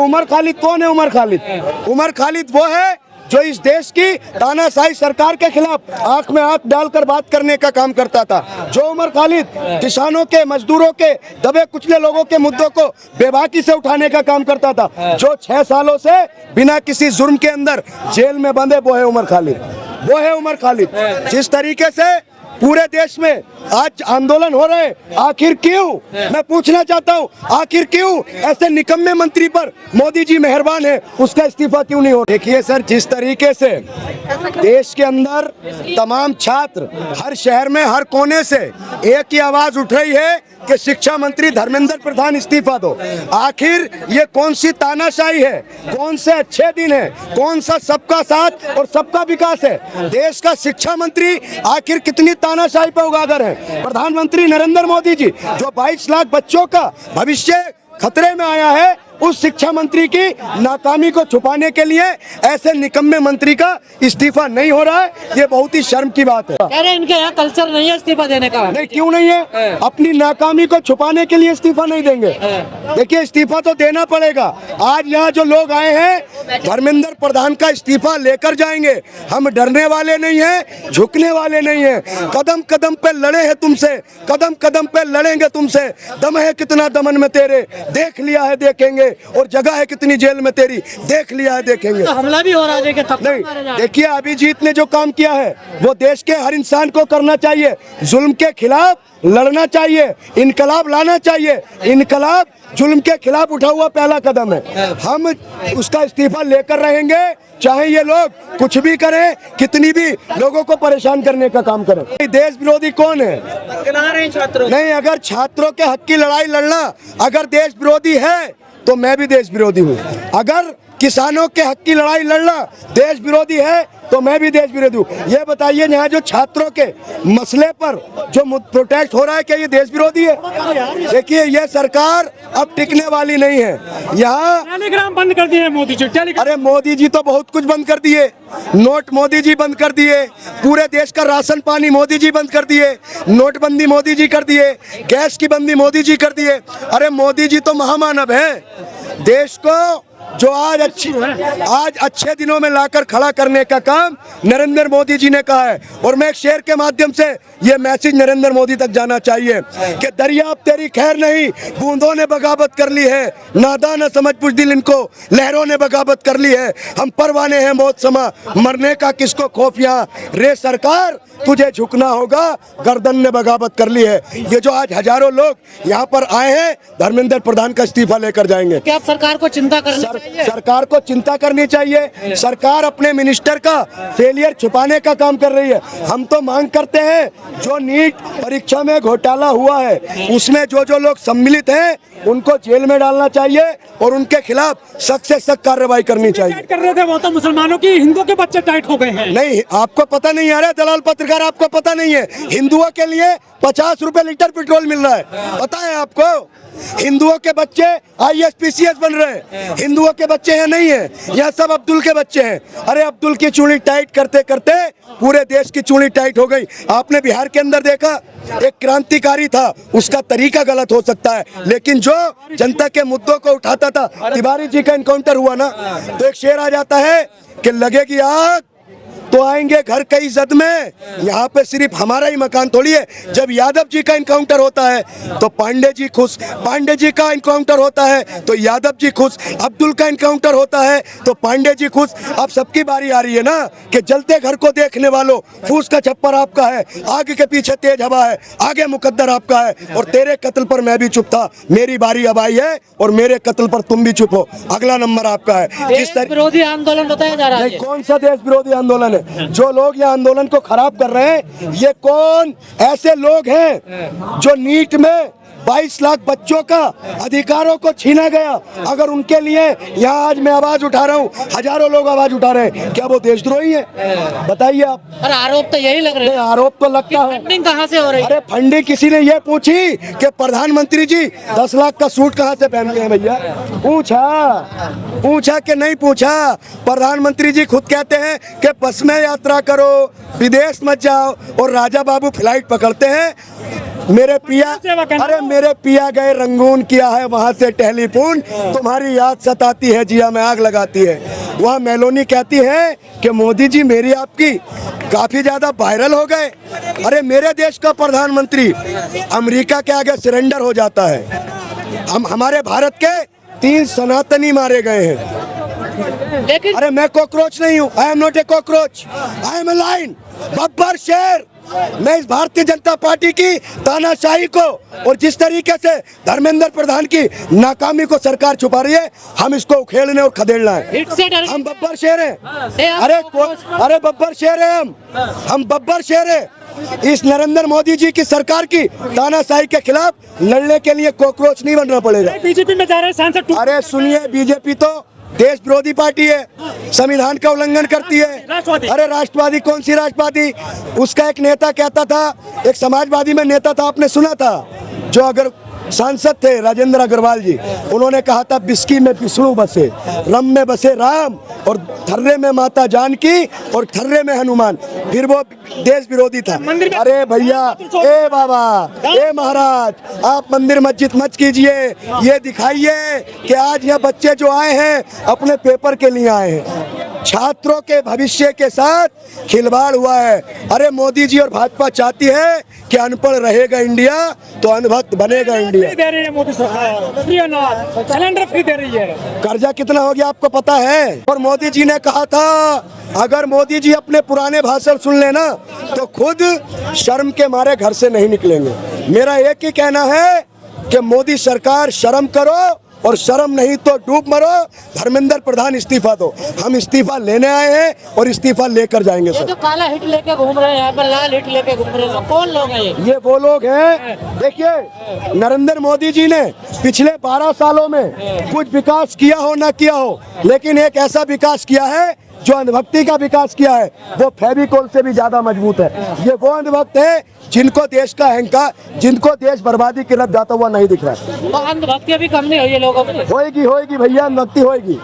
उमर खालिद कौन है? उमर खालिद वो है जो इस देश की तानाशाही सरकार के खिलाफ आंख में आंख डालकर बात करने का काम करता था। जो उमर खालिद किसानों के, मजदूरों के, दबे कुचले लोगों के मुद्दों को बेबाकी से उठाने का काम करता था, जो 6 सालों से बिना किसी जुर्म के अंदर जेल में बंधे, वो है उमर खालिद। जिस तरीके से पूरे देश में आज आंदोलन हो रहे, आखिर क्यों? मैं पूछना चाहता हूँ, आखिर क्यों ऐसे निकम्मे मंत्री पर मोदी जी मेहरबान है, उसका इस्तीफा क्यों नहीं हो? देखिए सर, जिस तरीके से देश के अंदर तमाम छात्र हर शहर में, हर कोने से एक ही आवाज उठ रही है कि शिक्षा मंत्री धर्मेंद्र प्रधान इस्तीफा दो। आखिर ये कौन सी तानाशाही है? कौन से अच्छे दिन है? कौन सा सबका साथ और सबका विकास है? देश का शिक्षा मंत्री आखिर कितनी तानाशाही पे उजागर है? प्रधानमंत्री नरेंद्र मोदी जी जो 22 लाख बच्चों का भविष्य खतरे में आया है, उस शिक्षा मंत्री की नाकामी को छुपाने के लिए ऐसे निकम्मे मंत्री का इस्तीफा नहीं हो रहा है, ये बहुत ही शर्म की बात है। कह रहे इनके यहाँ कल्चर नहीं है इस्तीफा देने का। नहीं, क्यों नहीं है? अपनी नाकामी को छुपाने के लिए इस्तीफा नहीं देंगे। देखिए, इस्तीफा तो देना पड़ेगा। आज यहाँ जो लोग आए हैं, धर्मेंद्र प्रधान का इस्तीफा लेकर जाएंगे। हम डरने वाले नहीं हैं, झुकने वाले नहीं हैं। कदम कदम पे लड़े हैं तुमसे, कदम कदम पे लड़ेंगे तुमसे। दम है कितना दमन में तेरे, देख लिया है देखेंगे, और जगह है कितनी जेल में तेरी, देख लिया है देखेंगे। तो हमला भी हो रहा है नहीं, देखिए अभिजीत ने जो काम किया है वो देश के हर इंसान को करना चाहिए। जुल्म के खिलाफ लड़ना चाहिए, इनकलाब लाना चाहिए। इनकलाब जुल्म के खिलाफ उठा हुआ पहला कदम है। हम उसका इस्तीफा लेकर रहेंगे, चाहे ये लोग कुछ भी करें, कितनी भी लोगों को परेशान करने का काम करें। देश विरोधी कौन है? नहीं, अगर छात्रों के हक की लड़ाई लड़ना अगर देश विरोधी है तो मैं भी देश विरोधी हूँ। अगर किसानों के हक की लड़ाई लड़ना देश विरोधी है तो मैं भी देश विरोधी हूँ। ये बताइए, यहाँ जो छात्रों के मसले पर जो प्रोटेस्ट हो रहा है, क्या ये देश विरोधी है? देखिए, ये सरकार अब टिकने वाली नहीं है। यहाँ टेलीग्राम बंद कर दिए मोदी जी। अरे मोदी जी तो बहुत कुछ बंद कर दिए। नोट मोदी जी बंद कर दिए, पूरे देश का राशन पानी मोदी जी बंद कर दिए, नोटबंदी मोदी जी कर दिए, गैस की बंदी मोदी जी कर दिए। अरे मोदी जी तो महामानव है। देश को जो आज अच्छे दिनों में लाकर खड़ा करने का काम नरेंद्र मोदी जी ने कहा है। और मैं एक शेर के माध्यम से ये मैसेज नरेंद्र मोदी तक जाना चाहिए कि दरिया अब तेरी खैर नहीं, बूंदों ने बगावत कर ली है, नादान न समझ बुज़दिल इनको, लहरों ने बगावत कर ली है। हम परवाने हैं मौत समा, मरने का किसको खौफ यहाँ, रे सरकार तुझे झुकना होगा, गर्दन ने बगावत कर ली है। ये जो आज हजारों लोग यहाँ पर आए हैं, धर्मेंद्र प्रधान का इस्तीफा लेकर जाएंगे। क्या आप सरकार को चिंता करनी चाहिए? सरकार को चिंता करनी चाहिए। सरकार अपने मिनिस्टर का फेलियर छुपाने का काम कर रही है। हम तो मांग करते हैं, जो नीट परीक्षा में घोटाला हुआ है, उसमें जो लोग सम्मिलित हैं उनको जेल में डालना चाहिए और उनके खिलाफ सख्त से सख्त कार्रवाई करनी चाहिए। कर रहे थे वो तो मुसलमानों की, हिंदुओं के बच्चे टाइट हो गए हैं। नहीं, आपको पता नहीं आ रहा है दलाल पत्रकार, आपको पता नहीं है। हिंदुओं के लिए 50 रुपए लीटर पेट्रोल मिल रहा है, पता है आपको? हिंदुओं के बच्चे IAS PCS बन रहे हैं। हिंदुओं के बच्चे यहाँ नहीं है, यहाँ सब अब्दुल के बच्चे हैं। अरे अब्दुल की चूड़ी टाइट करते करते पूरे देश की चूड़ी टाइट हो गई। आपने बिहार के अंदर देखा, एक क्रांतिकारी था, उसका तरीका गलत हो सकता है, लेकिन जो जनता के मुद्दों को उठाता था, तिवारी जी का इनकाउंटर हुआ ना, तो एक शेर आ जाता है कि लगेगी आग तो आएंगे घर कई जद में। यहाँ पे सिर्फ हमारा ही मकान थोड़ी है। जब यादव जी का इनकाउंटर होता है तो पांडे जी खुश, पांडे जी का इनकाउंटर होता है तो यादव जी खुश, अब्दुल का इनकाउंटर होता है तो पांडे जी खुश। अब सबकी बारी आ रही है ना कि जलते घर को देखने वालों, फूस का छप्पर आपका है, आग के पीछे तेज हवा है, आगे मुकद्दर आपका है, और तेरे कत्ल पर मैं भी चुप था, मेरी बारी अब आई है और मेरे कत्ल पर तुम भी चुप हो, अगला नंबर आपका है। देश विरोधी आंदोलन बताया जा रहा है। कौन सा देश विरोधी आंदोलन है? जो लोग ये आंदोलन को खराब कर रहे हैं, ये कौन ऐसे लोग हैं जो नीट में 22 लाख बच्चों का अधिकारों को छीना गया? अगर उनके लिए यहाँ आज मैं आवाज उठा रहा हूँ, हजारों लोग आवाज उठा रहे हैं, क्या वो देशद्रोही है? बताइए आप। और आरोप तो यही लग रहे हैं। आरोप तो लगता है। फंडिंग कहाँ से हो रही है? अरे फंडिंग किसी ने ये पूछी कि प्रधानमंत्री जी 10 लाख का सूट कहाँ से पहनते हैं भैया? पूछा कि नहीं पूछा? प्रधानमंत्री जी खुद कहते हैं कि बस में यात्रा करो, विदेश मत जाओ, और राजा बाबू फ्लाइट पकड़ते हैं मेरे पिया, अरे मेरे पिया गए रंगून, किया है वहां से टेलीफोन, तुम्हारी याद सताती है, जिया में आग लगाती है। वहाँ मेलोनी कहती है कि मोदी जी मेरी आपकी काफी ज्यादा वायरल हो गए। अरे मेरे देश का प्रधानमंत्री अमेरिका के आगे सरेंडर हो जाता है। हमारे भारत के 3 सनातनी मारे गए हैं। लेकिन अरे मैं कॉकरोच नहीं हूँ, I am not a cockroach, I am a lion, बब्बर शेर। मैं इस भारतीय जनता पार्टी की तानाशाही को और जिस तरीके से धर्मेंद्र प्रधान की नाकामी को सरकार छुपा रही है, हम इसको उखेड़ने और खदेड़ना है। हिट से डर हम बब्बर शेर हैं। आप अरे बब्बर शेर हैं हम बब्बर शेर हैं। इस नरेंद्र मोदी जी की सरकार की तानाशाही के खिलाफ लड़ने के लिए कॉकरोच नहीं बनना पड़ेगा। बीजेपी में जा रहे सांसद। अरे सुनिए, बीजेपी तो देश विरोधी पार्टी है, संविधान का उल्लंघन करती है। अरे राष्ट्रवादी कौन सी राष्ट्रवादी? उसका एक नेता कहता था, एक समाजवादी में नेता था, आपने सुना था, जो अगर सांसद थे राजेंद्र अग्रवाल जी, उन्होंने कहा था बिस्की में विष्णु बसे, रम में बसे राम, और थर्रे में माता जानकी, और थर्रे में हनुमान। फिर वो देश विरोधी था। अरे भैया, ए बाबा, ए महाराज, आप मंदिर मस्जिद मत कीजिए। ये दिखाइए कि आज यहाँ बच्चे जो आए हैं अपने पेपर के लिए आए हैं। छात्रों के भविष्य के साथ खिलवाड़ हुआ है। अरे मोदी जी और भाजपा चाहती है कि अनपढ़ रहेगा इंडिया तो अनभक्त बनेगा इंडिया। दे रही है मोदी सरकार, सिलेंडर फ्री दे रही है। कर्जा कितना हो गया आपको पता है? और मोदी जी ने कहा था, अगर मोदी जी अपने पुराने भाषण सुन लेना तो खुद शर्म के मारे घर से नहीं निकलेंगे। मेरा एक ही कहना है कि मोदी सरकार शर्म करो, और शर्म नहीं तो डूब मरो। धर्मेंद्र प्रधान इस्तीफा दो। हम इस्तीफा लेने आए हैं और इस्तीफा लेकर जाएंगे ये सर। जो काला हिट लेके घूम रहे हैं यहाँ पर, लाल हिट लेके घूम रहे हैं, कौन लोग हैं ये? वो लोग हैं, देखिए, नरेंद्र मोदी जी ने पिछले 12 सालों में कुछ विकास किया हो ना किया हो, लेकिन एक ऐसा विकास किया है जो अंधभक्ति का विकास किया है, वो फेविकोल से भी ज्यादा मजबूत है। ये वो अंधभक्त है जिनको देश का अहंकार, जिनको देश बर्बादी की तरफ जाता हुआ नहीं दिख रहा है। तो अंधभक्ति अभी कम नहीं हुई है लोगों में? होएगी भैया, अंधभक्ति होएगी।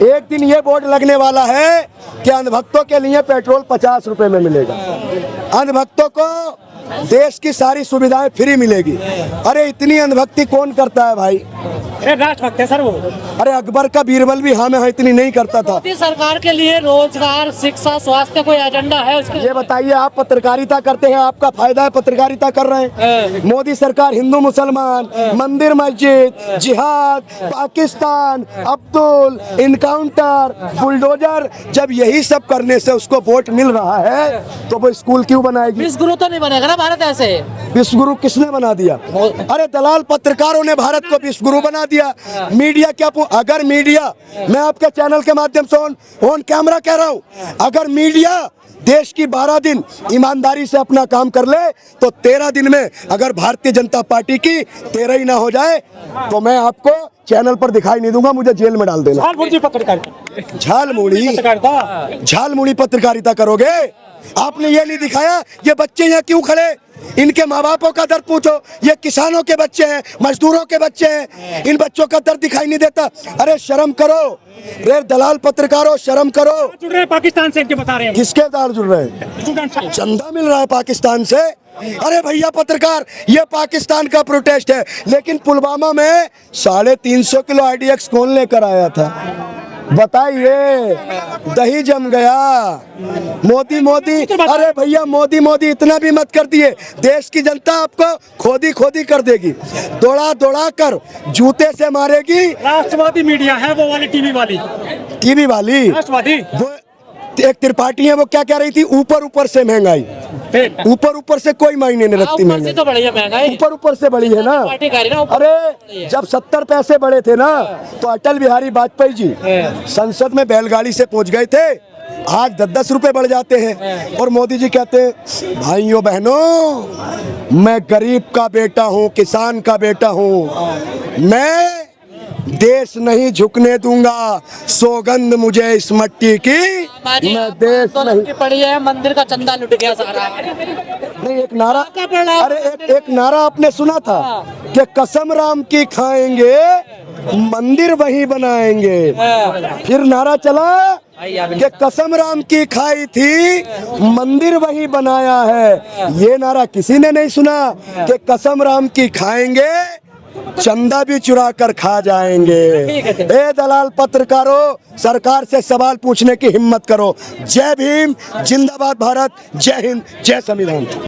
एक दिन ये बोर्ड लगने वाला है कि अंधभक्तों के लिए पेट्रोल 50 रुपए में मिलेगा, अंधभक्तों को देश की सारी सुविधाएं फ्री मिलेगी। अरे इतनी अंधभक्ति कौन करता है भाई? अरे राष्ट्रभक्त है सर वो। अरे अकबर का बीरबल भी हाँ में इतनी नहीं करता था। मोदी सरकार के लिए रोजगार, शिक्षा, स्वास्थ्य कोई एजेंडा है उसके? ये बताइए, आप पत्रकारिता करते हैं, आपका फायदा है, पत्रकारिता कर रहे हैं। मोदी सरकार हिंदू मुसलमान, मंदिर मस्जिद, जिहाद, पाकिस्तान, अब्दुल, इनकाउंटर, बुलडोजर, जब यही सब करने से उसको वोट मिल रहा है तो वो स्कूल क्यों बनाएगी? विश्व गुरु तो नहीं बनेगा ना भारत ऐसे? विश्व गुरु किसने बना दिया? अरे दलाल पत्रकारों ने भारत को विश्व गुरु बना दिया। मीडिया क्या, अगर मीडिया, मैं आपके चैनल के माध्यम से ऑन कैमरा कह रहा हूं, अगर मीडिया देश की 12 दिन ईमानदारी से अपना काम कर ले तो 13 दिन में अगर भारतीय जनता पार्टी की 13 ही ना हो जाए तो मैं आपको चैनल पर दिखाई नहीं दूंगा, मुझे जेल में डाल देना। झालमुड़ी पत्रकारिता करोगे? आपने ये नहीं दिखाया ये बच्चे यहाँ क्यों खड़े, इनके माँ बापों का दर्द पूछो। ये किसानों के बच्चे हैं, मजदूरों के बच्चे हैं, इन बच्चों का दर्द दिखाई नहीं देता। अरे शर्म करो रे दलाल पत्रकारों, शर्म करो। जुड़ रहे हैं पाकिस्तान से, बता रहे हैं। किसके साथ जुड़ रहे हैं? चंदा मिल रहा है पाकिस्तान से। अरे भैया पत्रकार, ये पाकिस्तान का प्रोटेस्ट है, लेकिन पुलवामा में 350 किलो IDX कौन लेकर आया था? बताइए, दही जम गया। मोदी, अरे भैया मोदी इतना भी मत कर दिए, देश की जनता आपको खोदी कर देगी, दौड़ा कर जूते से मारेगी। राष्ट्रवादी मीडिया है वो वाली, टीवी वाली राष्ट्रवादी। वो एक त्रिपाठी है, वो क्या कह रही थी, ऊपर से महंगाई, ऊपर से कोई मायने नहीं रखती महंगाई, तो बड़ी है महंगाई, ऊपर से बड़ी है ना। अरे जब 70 पैसे बढ़े थे ना तो अटल बिहारी वाजपेयी जी संसद में बैलगाड़ी से पहुंच गए थे, आज 10-10 रुपए बढ़ जाते हैं। और मोदी जी कहते हैं, भाइयों बहनों, मैं गरीब का बेटा हूँ, किसान का बेटा हूँ, मैं देश नहीं झुकने दूंगा, सौगंध मुझे इस मट्टी की, मैं देश नहीं। पड़ी है, मंदिर का चंदा लुट गया सारा। नहीं, एक नारा, अरे एक नारा आपने सुना था कि कसम राम की खाएंगे, मंदिर वहीं बनाएंगे। फिर नारा चला कि कसम राम की खाई थी मंदिर वही बनाया है। ये नारा किसी ने नहीं सुना कि कसम राम की खाएंगे चंदा भी चुरा कर खा जाएंगे। ए दलाल पत्रकारों, सरकार से सवाल पूछने की हिम्मत करो। जय भीम, जिंदाबाद भारत, जय हिंद, जय संविधान।